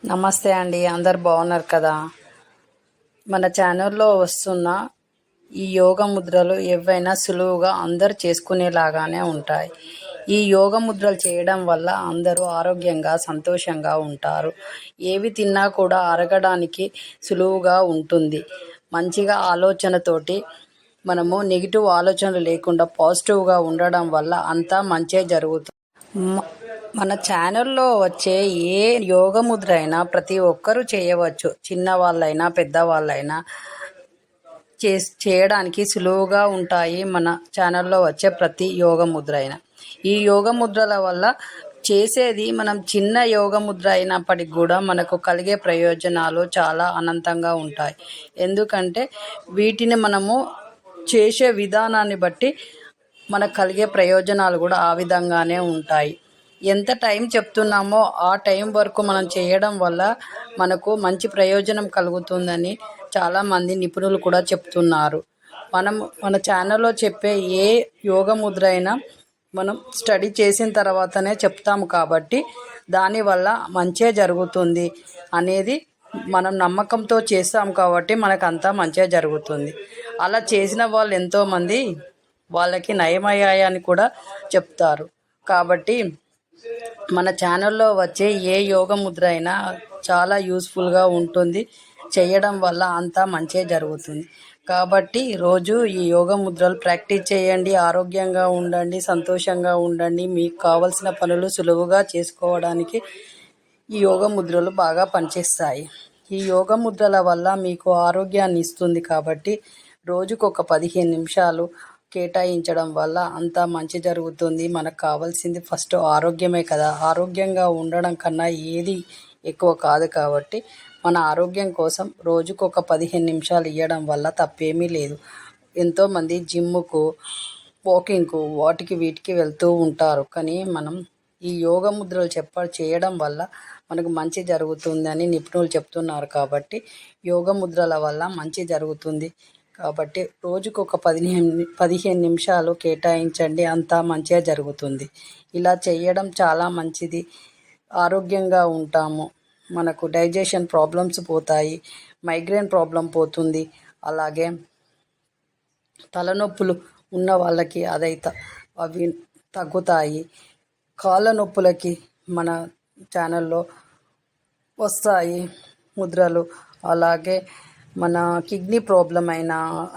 నమస్తే అండి, అందరు బాగున్నారు కదా. మన ఛానల్లో వస్తున్న ఈ యోగ ముద్రలు ఏవైనా సులువుగా అందరు చేసుకునేలాగానే ఉంటాయి. ఈ యోగ ముద్రలు చేయడం వల్ల అందరూ ఆరోగ్యంగా సంతోషంగా ఉంటారు. ఏవి తిన్నా కూడా అరగడానికి సులువుగా ఉంటుంది. మంచిగా ఆలోచనతోటి మనము నెగిటివ్ ఆలోచనలు లేకుండా పాజిటివ్గా ఉండడం వల్ల అంతా మంచే జరుగుతుంది. మన ఛానల్లో వచ్చే ఏ యోగ ముద్ర అయినా ప్రతి ఒక్కరూ చేయవచ్చు. చిన్నవాళ్ళైనా పెద్దవాళ్ళైనా చేయడానికి సులువుగా ఉంటాయి మన ఛానల్లో వచ్చే ప్రతి యోగ ముద్ర అయినా. ఈ యోగ ముద్రల వల్ల చేసేది మనం చిన్న యోగ ముద్ర అయినప్పటికి కూడా మనకు కలిగే ప్రయోజనాలు చాలా అనంతంగా ఉంటాయి. ఎందుకంటే వీటిని మనము చేసే విధానాన్ని బట్టి మనకు కలిగే ప్రయోజనాలు కూడా ఆ విధంగానే ఉంటాయి. ఎంత టైం చెప్తున్నామో ఆ టైం వరకు మనం చేయడం వల్ల మనకు మంచి ప్రయోజనం కలుగుతుందని చాలామంది నిపుణులు కూడా చెప్తున్నారు. మన ఛానల్లో చెప్పే ఏ యోగ ముద్ర అయినా మనం స్టడీ చేసిన తర్వాతనే చెప్తాము కాబట్టి దానివల్ల మంచే జరుగుతుంది అనేది మనం నమ్మకంతో చేస్తాం కాబట్టి మనకంతా మంచిగా జరుగుతుంది. అలా చేసిన వాళ్ళు ఎంతోమంది వాళ్ళకి నయమయ్యాయని కూడా చెప్తారు. కాబట్టి మన ఛానల్లో వచ్చే ఏ యోగ ముద్ర అయినా చాలా యూస్ఫుల్గా ఉంటుంది. చేయడం వల్ల అంతా మంచే జరుగుతుంది. కాబట్టి రోజు ఈ యోగ ముద్రలు ప్రాక్టీస్ చేయండి. ఆరోగ్యంగా ఉండండి, సంతోషంగా ఉండండి. మీకు కావలసిన పనులు సులువుగా చేసుకోవడానికి ఈ యోగ ముద్రలు బాగా పనిచేస్తాయి. ఈ యోగ ముద్రల వల్ల మీకు ఆరోగ్యాన్ని ఇస్తుంది. కాబట్టి రోజుకొక 15 నిమిషాలు కేటాయించడం వల్ల అంతా మంచి జరుగుతుంది. మనకు కావాల్సింది ఫస్ట్ ఆరోగ్యమే కదా. ఆరోగ్యంగా ఉండడం కన్నా ఏది ఎక్కువ కాదు. కాబట్టి మన ఆరోగ్యం కోసం రోజుకొక 15 నిమిషాలు ఇవ్వడం వల్ల తప్పేమీ లేదు. ఎంతోమంది జిమ్ముకు, వాకింగ్కు వాటికి వీటికి వెళ్తూ ఉంటారు. కానీ మనం ఈ యోగ ముద్రలు చేయడం వల్ల మనకు మంచి జరుగుతుందని నిపుణులు చెప్తున్నారు. కాబట్టి యోగ ముద్రల వల్ల మంచి జరుగుతుంది. కాబట్టి రోజుకొక 15 నిమిషాలు కేటాయించండి, అంతా మంచిగా జరుగుతుంది. ఇలా చేయడం చాలా మంచిది. ఆరోగ్యంగా ఉంటాము. మనకు డైజెషన్ ప్రాబ్లమ్స్ పోతాయి, మైగ్రేన్ ప్రాబ్లం పోతుంది. అలాగే తలనొప్పులు ఉన్న వాళ్ళకి అవి తగ్గుతాయి. కాళ్ళ నొప్పులకి మన ఛానల్లో వస్తాయి ముద్రలు. అలాగే మన కిడ్నీ ప్రాబ్లం అయినా,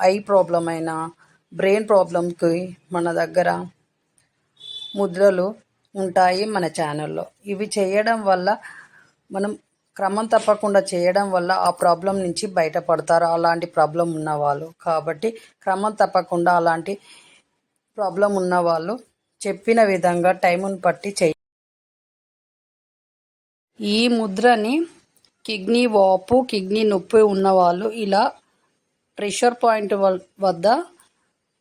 ఐ ప్రాబ్లం అయినా, బ్రెయిన్ ప్రాబ్లంకి మన దగ్గర ముద్రలు ఉంటాయి మన ఛానల్లో. ఇవి చేయడం వల్ల మనం క్రమం తప్పకుండా చేయడం వల్ల ఆ ప్రాబ్లం నుంచి బయటపడతారు అలాంటి ప్రాబ్లం ఉన్నవాళ్ళు. కాబట్టి క్రమం తప్పకుండా అలాంటి ప్రాబ్లం ఉన్నవాళ్ళు చెప్పిన విధంగా టైమును పట్టి ఈ ముద్రని కిడ్నీ వాపు, కిడ్నీ నొప్పి ఉన్నవాళ్ళు ఇలా ప్రెషర్ పాయింట్ వద్ద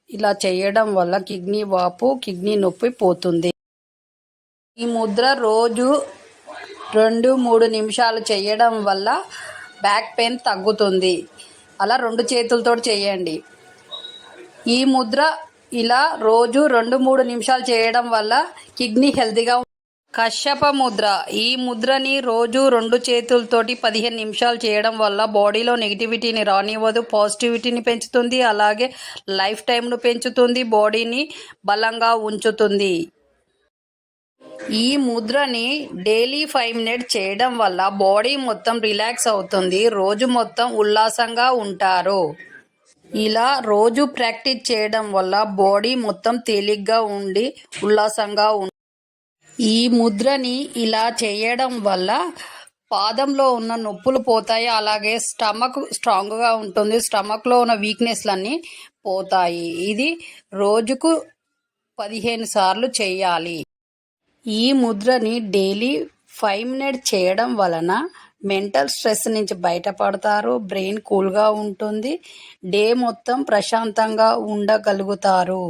ఇలా చేయడం వల్ల కిడ్నీ వాపు, కిడ్నీ నొప్పి పోతుంది. ఈ ముద్ర రోజు 2-3 నిమిషాలు చేయడం వల్ల బ్యాక్ పెయిన్ తగ్గుతుంది. అలా 2 చేతులతో చేయండి. ఈ ముద్ర ఇలా రోజు 2-3 నిమిషాలు చేయడం వల్ల కిడ్నీ హెల్తీగా. కశ్యప ముద్ర. ఈ ముద్రని రోజు 2 చేతులతోటి 15 నిమిషాలు చేయడం వల్ల బాడీలో నెగిటివిటీని రానివ్వదు, పాజిటివిటీని పెంచుతుంది. అలాగే లైఫ్ టైంను పెంచుతుంది, బాడీని బలంగా ఉంచుతుంది. ఈ ముద్రని డైలీ 5 మినిట్స్ చేయడం వల్ల బాడీ మొత్తం రిలాక్స్ అవుతుంది, రోజు మొత్తం ఉల్లాసంగా ఉంటారు. ఇలా రోజు ప్రాక్టీస్ చేయడం వల్ల బాడీ మొత్తం తేలిగ్గా ఉండి ఉల్లాసంగా ఈ ముద్రని ఇలా చేయడం వల్ల పాదంలో ఉన్న నొప్పులు పోతాయి. అలాగే స్టమక్ స్ట్రాంగ్గా ఉంటుంది, స్టమక్లో ఉన్న వీక్నెస్లన్నీ పోతాయి. ఇది రోజుకు 15 సార్లు చేయాలి. ఈ ముద్రని డైలీ 5 మినిట్స్ చేయడం వలన మెంటల్ స్ట్రెస్ నుంచి బయటపడతారు, బ్రెయిన్ కూల్గా ఉంటుంది, డే మొత్తం ప్రశాంతంగా ఉండగలుగుతారు.